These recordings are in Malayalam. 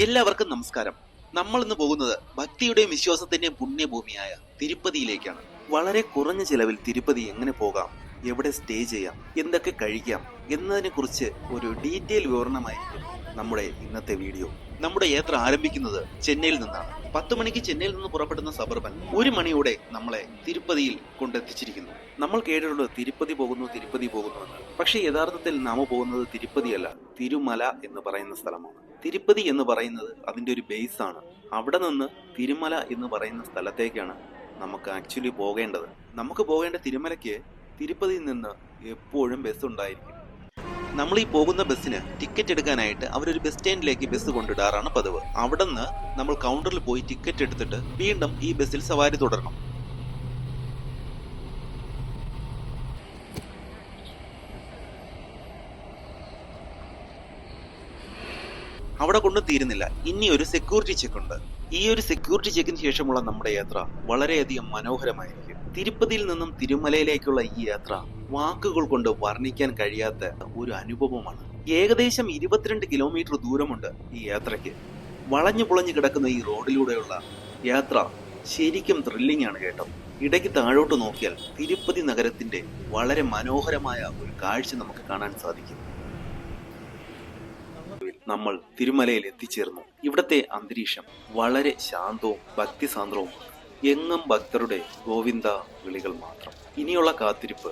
എല്ലാവർക്കും നമസ്കാരം. നമ്മൾ ഇന്ന് പോകുന്നത് ഭക്തിയുടെയും വിശ്വാസത്തിന്റെയും പുണ്യഭൂമിയായ തിരുപ്പതിയിലേക്കാണ്. വളരെ കുറഞ്ഞ ചിലവിൽ തിരുപ്പതി എങ്ങനെ പോകാം, എവിടെ സ്റ്റേ ചെയ്യാം, എന്തൊക്കെ കഴിക്കാം എന്നതിനെ കുറിച്ച് ഒരു ഡീറ്റെയിൽ വിവരണമായിരിക്കും നമ്മുടെ ഇന്നത്തെ വീഡിയോ. നമ്മുടെ യാത്ര ആരംഭിക്കുന്നത് ചെന്നൈയിൽ നിന്നാണ്. 10 മണിക്ക് ചെന്നൈയിൽ നിന്ന് പുറപ്പെടുന്ന സബർബൻ 1 മണിയോടെ നമ്മളെ തിരുപ്പതിയിൽ കൊണ്ടെത്തിച്ചിരിക്കുന്നു. നമ്മൾ കേട്ടിട്ടുള്ളത് തിരുപ്പതി പോകുന്നു എന്ന്. പക്ഷേ യഥാർത്ഥത്തിൽ നാം പോകുന്നത് തിരുപ്പതിയല്ല, തിരുമല എന്ന് പറയുന്ന സ്ഥലമാണ്. തിരുപ്പതി എന്ന് പറയുന്നത് അതിന്റെ ഒരു ബേസ് ആണ്. അവിടെ നിന്ന് തിരുമല എന്ന് പറയുന്ന സ്ഥലത്തേക്കാണ് നമുക്ക് ആക്ച്വലി പോകേണ്ടത്. നമുക്ക് പോകേണ്ട തിരുമലയ്ക്ക് തിരുപ്പതിയിൽ നിന്ന് എപ്പോഴും ബസ് ഉണ്ടായിരിക്കും. നമ്മൾ ഈ പോകുന്ന ബസ്സിന് ടിക്കറ്റ് എടുക്കാനായിട്ട് അവരൊരു ബസ് സ്റ്റാൻഡിലേക്ക് ബസ് കൊണ്ടിടാറാണ് പതിവ്. അവിടെ നിന്ന് നമ്മൾ കൗണ്ടറിൽ പോയി ടിക്കറ്റ് എടുത്തിട്ട് വീണ്ടും ഈ ബസ്സിൽ സവാരി തുടരണം. അവിടെ കൊണ്ട് തീരുന്നില്ല, ഇനി ഒരു സെക്യൂരിറ്റി ചെക്ക് ഉണ്ട്. ഈ ഒരു സെക്യൂരിറ്റി ചെക്കിന് ശേഷമുള്ള നമ്മുടെ യാത്ര വളരെയധികം മനോഹരമായിരിക്കും. തിരുപ്പതിയിൽ നിന്നും തിരുമലയിലേക്കുള്ള ഈ യാത്ര വാക്കുകൾ കൊണ്ട് വർണ്ണിക്കാൻ കഴിയാത്ത ഒരു അനുഭവമാണ്. ഏകദേശം 22 കിലോമീറ്റർ ദൂരമുണ്ട് ഈ യാത്രയ്ക്ക്. വളഞ്ഞു പുളഞ്ഞു കിടക്കുന്ന ഈ റോഡിലൂടെയുള്ള യാത്ര ശരിക്കും ത്രില്ലിംഗ് ആണ് കേട്ടോ. ഇടയ്ക്ക് താഴോട്ട് നോക്കിയാൽ തിരുപ്പതി നഗരത്തിന്റെ വളരെ മനോഹരമായ ഒരു കാഴ്ച നമുക്ക് കാണാൻ സാധിക്കും. നമ്മൾ തിരുമലയിൽ എത്തിച്ചേർന്നു. ഇവിടത്തെ അന്തരീക്ഷം വളരെ ശാന്തവും ഭക്തിസാന്ദ്രവും. എങ്ങും ഭക്തരുടെ ഗോവിന്ദ വിളികൾ മാത്രം. ഇനിയുള്ള കാത്തിരിപ്പ്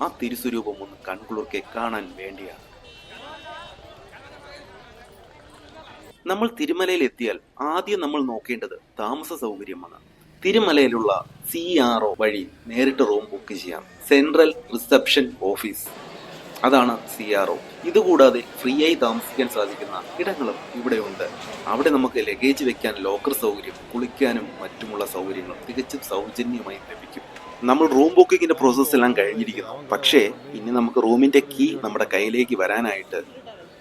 ആ തിരുസ്വരൂപം ഒന്ന് കൺകുളിർക്കെ കാണാൻ വേണ്ടിയാണ്. നമ്മൾ തിരുമലയിൽ എത്തിയാൽ ആദ്യം നമ്മൾ നോക്കേണ്ടത് താമസ സൗകര്യമാണ്. തിരുമലയിലുള്ള CRO വഴി നേരിട്ട് റൂം ബുക്ക് ചെയ്യാം. സെൻട്രൽ റിസപ്ഷൻ ഓഫീസ്, അതാണ് CRO. ഇതുകൂടാതെ ഫ്രീ ആയി താമസിക്കാൻ സാധിക്കുന്ന ഇടങ്ങളും ഇവിടെ ഉണ്ട്. അവിടെ നമുക്ക് ലഗേജ് വെക്കാൻ ലോക്കർ സൗകര്യം, കുളിക്കാനും മറ്റുമുള്ള സൗകര്യങ്ങൾ തികച്ചും സൗജന്യമായി ലഭിക്കും. നമ്മൾ റൂം ബുക്കിങ്ങിന്റെ പ്രോസസ് എല്ലാം കഴിഞ്ഞിരിക്കുന്നു. പക്ഷേ ഇനി നമുക്ക് റൂമിന്റെ കീ നമ്മുടെ കയ്യിലേക്ക് വരാനായിട്ട്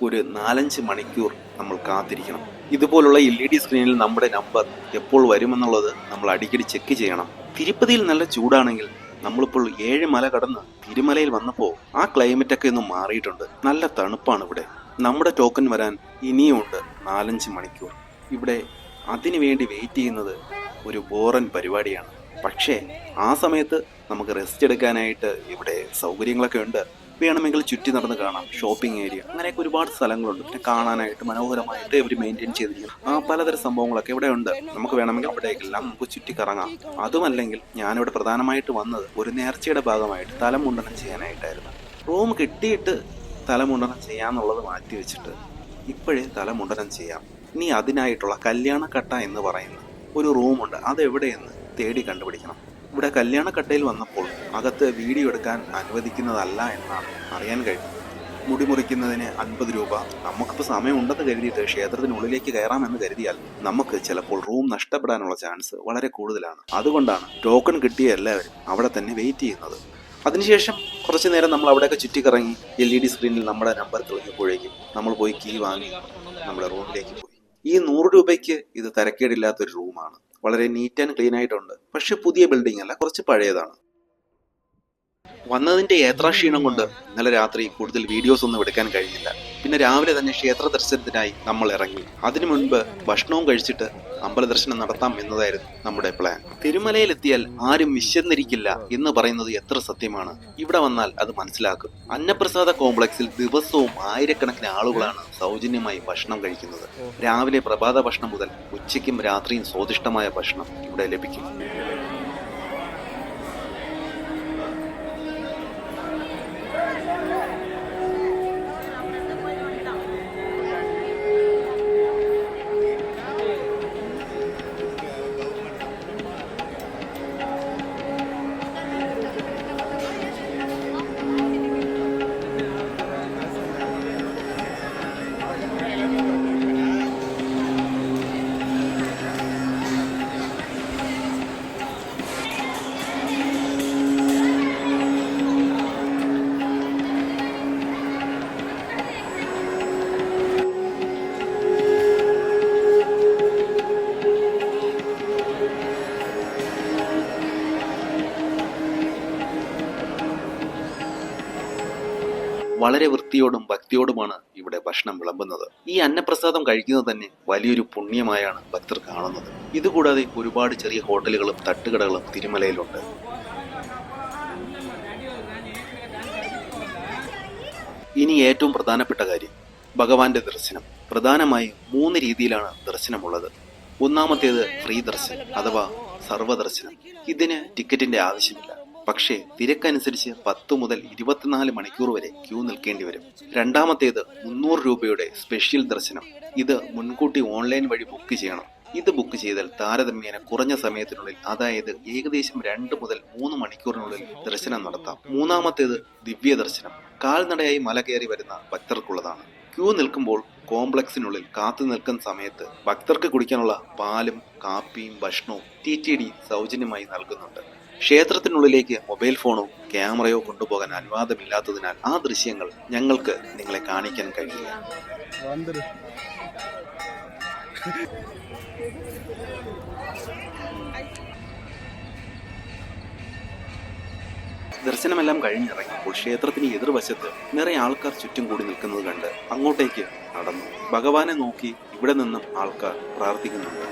ഒരു 4-5 മണിക്കൂർ നമ്മൾ കാത്തിരിക്കണം. ഇതുപോലുള്ള LED സ്ക്രീനിൽ നമ്മുടെ നമ്പർ എപ്പോൾ വരുമെന്നുള്ളത് നമ്മൾ അടിക്കടി ചെക്ക് ചെയ്യണം. തിരുപ്പതിയിൽ നല്ല ചൂടാണെങ്കിൽ നമ്മളിപ്പോൾ 7 മല കടന്ന് തിരുമലയിൽ വന്നപ്പോൾ ആ ക്ലൈമറ്റ് ഒക്കെ ഒന്ന് മാറിയിട്ടുണ്ട്. നല്ല തണുപ്പാണ് ഇവിടെ. നമ്മുടെ ടോക്കൺ വരാൻ ഇനിയുമുണ്ട് 4-5 മണിക്കൂർ. ഇവിടെ അതിനു വേണ്ടി വെയിറ്റ് ചെയ്യുന്നത് ഒരു ബോറൻ പരിപാടിയാണ്. പക്ഷേ ആ സമയത്ത് നമുക്ക് റെസ്റ്റ് എടുക്കാനായിട്ട് ഇവിടെ സൗകര്യങ്ങളൊക്കെ ഉണ്ട്. വേണമെങ്കിൽ ചുറ്റി നടന്ന് കാണാം. ഷോപ്പിംഗ് ഏരിയ, അങ്ങനെയൊക്കെ ഒരുപാട് സ്ഥലങ്ങളുണ്ട്. പിന്നെ കാണാനായിട്ട് മനോഹരമായിട്ട് ഇവർ മെയിൻറ്റെയിൻ ചെയ്തിരിക്കുന്നു. പലതരം സംഭവങ്ങളൊക്കെ ഇവിടെ ഉണ്ട്. നമുക്ക് വേണമെങ്കിൽ അവിടേക്കെല്ലാം നമുക്ക് ചുറ്റി കറങ്ങാം. അതുമല്ലെങ്കിൽ ഞാനിവിടെ പ്രധാനമായിട്ട് വന്നത് ഒരു നേർച്ചയുടെ ഭാഗമായിട്ട് തലമുണ്ടനം ചെയ്യാനായിട്ടായിരുന്നു. റൂം കിട്ടിയിട്ട് തലമുണ്ടനം ചെയ്യാന്നുള്ളത് മാറ്റി വെച്ചിട്ട് ഇപ്പോഴേ തലമുണ്ടനം ചെയ്യാം. ഇനി അതിനായിട്ടുള്ള കല്യാണക്കട്ട എന്ന് പറയുന്ന ഒരു റൂമുണ്ട്. അതെവിടെയെന്ന് തേടി കണ്ടുപിടിക്കണം. ഇവിടെ കല്യാണക്കട്ടയിൽ വന്നപ്പോൾ അകത്ത് വീഡിയോ എടുക്കാൻ അനുവദിക്കുന്നതല്ല എന്നാണ് അറിയാൻ കഴിഞ്ഞത്. മുടി മുറിക്കുന്നതിന് 50 രൂപ. നമുക്കിപ്പോൾ സമയമുണ്ടെന്ന് കരുതിയിട്ട് ക്ഷേത്രത്തിനുള്ളിലേക്ക് കയറാമെന്ന് കരുതിയാൽ നമുക്ക് ചിലപ്പോൾ റൂം നഷ്ടപ്പെടാനുള്ള ചാൻസ് വളരെ കൂടുതലാണ്. അതുകൊണ്ടാണ് ടോക്കൺ കിട്ടിയ എല്ലാവരും അവിടെ തന്നെ വെയിറ്റ് ചെയ്യുന്നത്. അതിനുശേഷം കുറച്ചു നേരം നമ്മൾ അവിടെയൊക്കെ ചുറ്റിക്കറങ്ങി LED സ്ക്രീനിൽ നമ്മുടെ നമ്പർ തെളിഞ്ഞപ്പോഴേക്കും നമ്മൾ പോയി കീ വാങ്ങി നമ്മുടെ റൂമിലേക്ക് പോയി. ഈ 100 രൂപയ്ക്ക് ഇത് തരക്കേടില്ലാത്തൊരു റൂമാണ്. വളരെ നീറ്റ് ആൻഡ് ക്ലീൻ ആയിട്ടുണ്ട്. പക്ഷെ പുതിയ ബിൽഡിംഗ് അല്ല, കുറച്ച് പഴയതാണ്. വന്നതിന്റെ യാത്രാക്ഷീണം കൊണ്ട് ഇന്നലെ രാത്രി കൂടുതൽ വീഡിയോസ് ഒന്നും എടുക്കാൻ കഴിഞ്ഞില്ല. പിന്നെ രാവിലെ തന്നെ ക്ഷേത്ര ദർശനത്തിനായി നമ്മൾ ഇറങ്ങി. അതിനു മുൻപ് ഭക്ഷണവും കഴിച്ചിട്ട് അമ്പല ദർശനം നടത്താം എന്നതായിരുന്നു നമ്മുടെ പ്ലാൻ. തിരുമലയിലെത്തിയാൽ ആരും വിശന്നിരിക്കില്ല എന്ന് പറയുന്നത് എത്ര സത്യമാണ്. ഇവിടെ വന്നാൽ അത് മനസ്സിലാക്കും. അന്നപ്രസാദ കോംപ്ലക്സിൽ ദിവസവും ആയിരക്കണക്കിന് ആളുകളാണ് സൗജന്യമായി ഭക്ഷണം കഴിക്കുന്നത്. രാവിലെ പ്രഭാത ഭക്ഷണം മുതൽ ഉച്ചയ്ക്കും രാത്രിയും സ്വാദിഷ്ടമായ ഭക്ഷണം ഇവിടെ ലഭിക്കും. വളരെ വൃത്തിയോടും ഭക്തിയോടുമാണ് ഇവിടെ ഭക്ഷണം വിളമ്പുന്നത്. ഈ അന്നപ്രസാദം കഴിക്കുന്നത് തന്നെ വലിയൊരു പുണ്യമായാണ് ഭക്തർ കാണുന്നത്. ഇതുകൂടാതെ ഒരുപാട് ചെറിയ ഹോട്ടലുകളും തട്ടുകടകളും തിരുമലയിലുണ്ട്. ഇനി ഏറ്റവും പ്രധാനപ്പെട്ട കാര്യം ഭഗവാന്റെ ദർശനം. പ്രധാനമായും 3 രീതിയിലാണ് ദർശനമുള്ളത്. ഒന്നാമത്തേത് ഫ്രീ ദർശനം അഥവാ സർവ്വദർശനം. ഇതിന് ടിക്കറ്റിന്റെ ആവശ്യമില്ല. പക്ഷേ തിരക്കനുസരിച്ച് 10 മുതൽ 24 മണിക്കൂർ വരെ ക്യൂ നിൽക്കേണ്ടി വരും. രണ്ടാമത്തേത് 300 രൂപയുടെ സ്പെഷ്യൽ ദർശനം. ഇത് മുൻകൂട്ടി ഓൺലൈൻ വഴി ബുക്ക് ചെയ്യണം. ഇത് ബുക്ക് ചെയ്താൽ താരതമ്യേന കുറഞ്ഞ സമയത്തിനുള്ളിൽ, അതായത് ഏകദേശം 2 മുതൽ 3 മണിക്കൂറിനുള്ളിൽ ദർശനം നടത്താം. മൂന്നാമത്തേത് ദിവ്യ ദർശനം. കാൽനടയായി മല കയറി വരുന്ന ഭക്തർക്കുള്ളതാണ്. ക്യൂ നിൽക്കുമ്പോൾ കോംപ്ലക്സിനുള്ളിൽ കാത്തു നിൽക്കുന്ന സമയത്ത് ഭക്തർക്ക് കുടിക്കാനുള്ള പാലും കാപ്പിയും ഭക്ഷണവും TTD സൗജന്യമായി നൽകുന്നുണ്ട്. ക്ഷേത്രത്തിനുള്ളിലേക്ക് മൊബൈൽ ഫോണോ ക്യാമറയോ കൊണ്ടുപോകാൻ അനുവാദമില്ലാത്തതിനാൽ ആ ദൃശ്യങ്ങൾ ഞങ്ങൾക്ക് നിങ്ങളെ കാണിക്കാൻ കഴിയില്ല. ദർശനമെല്ലാം കഴിഞ്ഞിറങ്ങിയപ്പോൾ ക്ഷേത്രത്തിന് എതിർവശത്ത് നിറയെ ആൾക്കാർ ചുറ്റും കൂടി നിൽക്കുന്നത് കണ്ട് അങ്ങോട്ടേക്ക് നടന്നു. ഭഗവാനെ നോക്കി ഇവിടെ നിന്നും ആൾക്കാർ പ്രാർത്ഥിക്കുന്നുണ്ട്.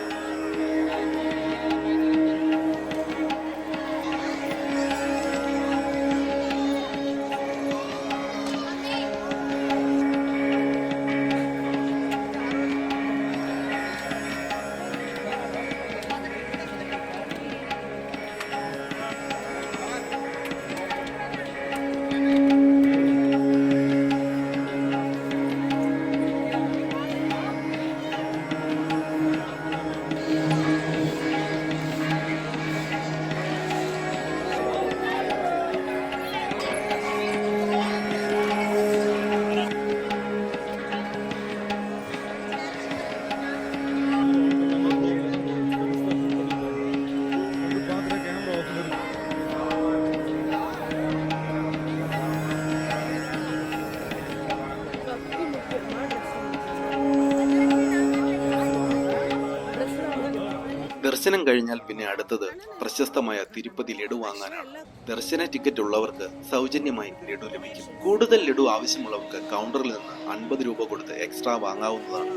ദർശനം കഴിഞ്ഞാൽ പിന്നെ അടുത്തത് പ്രശസ്തമായ തിരുപ്പതി ലഡു വാങ്ങാനാണ്. ദർശന ടിക്കറ്റ് ഉള്ളവർക്ക് സൗജന്യമായി ലഡു ലഭിക്കും. കൂടുതൽ ലഡു ആവശ്യമുള്ളവർക്ക് കൗണ്ടറിൽ നിന്ന് 50 രൂപ കൊടുത്ത് എക്സ്ട്രാ വാങ്ങാവുന്നതാണ്.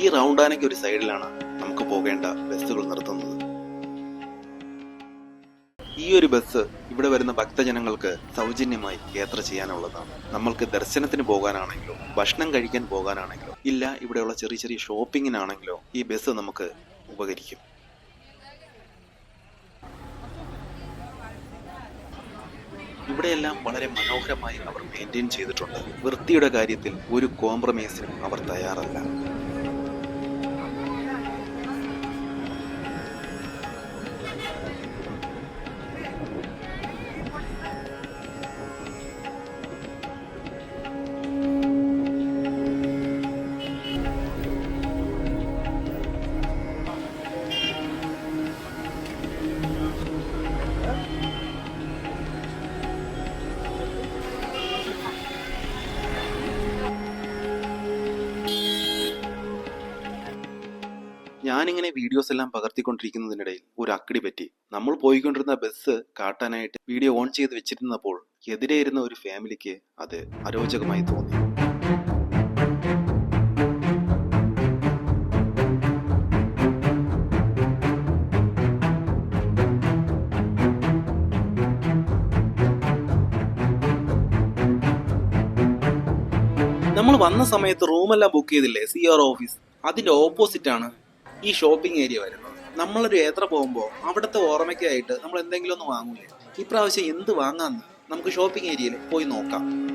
ഈ റൗണ്ടാനയ്ക്ക് ഒരു സൈഡിലാണ് നമുക്ക് പോകേണ്ട ബസ്സുകൾ നിർത്തുന്നത്. ഈ ഒരു ബസ് ഇവിടെ വരുന്ന ഭക്തജനങ്ങൾക്ക് സൗജന്യമായി യാത്ര ചെയ്യാനുള്ളതാണ്. നമ്മൾക്ക് ദർശനത്തിന് പോകാനാണെങ്കിലോ ഭക്ഷണം കഴിക്കാൻ പോകാനാണെങ്കിലോ ഇല്ല ഇവിടെയുള്ള ചെറിയ ചെറിയ ഷോപ്പിങ്ങിനാണെങ്കിലോ ഈ ബസ് നമുക്ക് ഉപകരിക്കും. ഇവിടെയെല്ലാം വളരെ മനോഹരമായി അവർ മെയിൻറ്റെയിൻ ചെയ്തിട്ടുണ്ട്. വൃത്തിയുടെ കാര്യത്തിൽ ഒരു കോംപ്രമൈസിനും അവർ തയ്യാറല്ല. ഞാനിങ്ങനെ വീഡിയോസ് എല്ലാം പകർത്തിക്കൊണ്ടിരിക്കുന്നതിനിടയിൽ ഒരു അക്കിടി പറ്റി. നമ്മൾ പോയിക്കൊണ്ടിരുന്ന ബസ് കാട്ടാനായിട്ട് വീഡിയോ ഓൺ ചെയ്ത് വെച്ചിരുന്നപ്പോൾ എതിരെ ഇരുന്ന ഒരു ഫാമിലിക്ക് അത് അരോചകമായി തോന്നി. നമ്മൾ വന്ന സമയത്ത് റൂമെല്ലാം ബുക്ക് ചെയ്തില്ലേ CR ഓഫീസ്, അതിന്റെ ഓപ്പോസിറ്റ് ആണ് ഈ ഷോപ്പിംഗ് ഏരിയ വരുന്നത്. നമ്മളൊരു യാത്ര പോകുമ്പോൾ അവിടുത്തെ ഓർമ്മയ്ക്കായിട്ട് നമ്മൾ എന്തെങ്കിലും ഒന്ന് വാങ്ങൂലേ? ഇപ്രാവശ്യം എന്ത് വാങ്ങാന്ന് നമുക്ക് ഷോപ്പിംഗ് ഏരിയയിൽ പോയി നോക്കാം.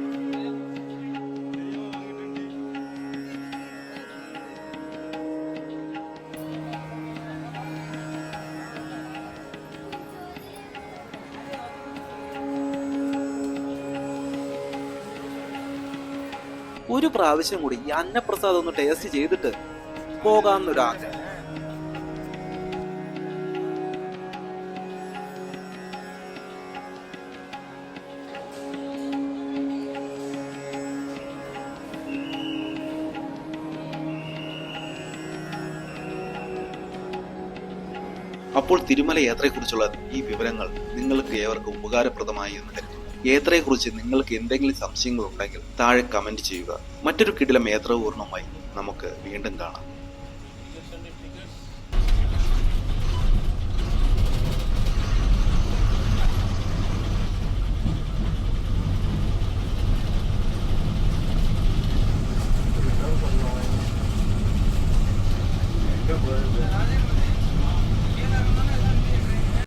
ഒരു പ്രാവശ്യം കൂടി ഈ അന്നപ്രസാദം ഒന്ന് ടേസ്റ്റ് ചെയ്തിട്ട് പോകാമെന്നൊരാഗ്രഹം. അപ്പോൾ തിരുമല യാത്രയെക്കുറിച്ചുള്ള ഈ വിവരങ്ങൾ നിങ്ങൾക്ക് ഏവർക്കും ഉപകാരപ്രദമായി എന്ന് കരുതുന്നു. യാത്രയെക്കുറിച്ച് നിങ്ങൾക്ക് എന്തെങ്കിലും സംശയങ്ങൾ ഉണ്ടെങ്കിൽ താഴെ കമന്റ് ചെയ്യുക. മറ്റൊരു കിടിലം യാത്രാപൂർണ്ണമായി നമുക്ക് വീണ്ടും കാണാം.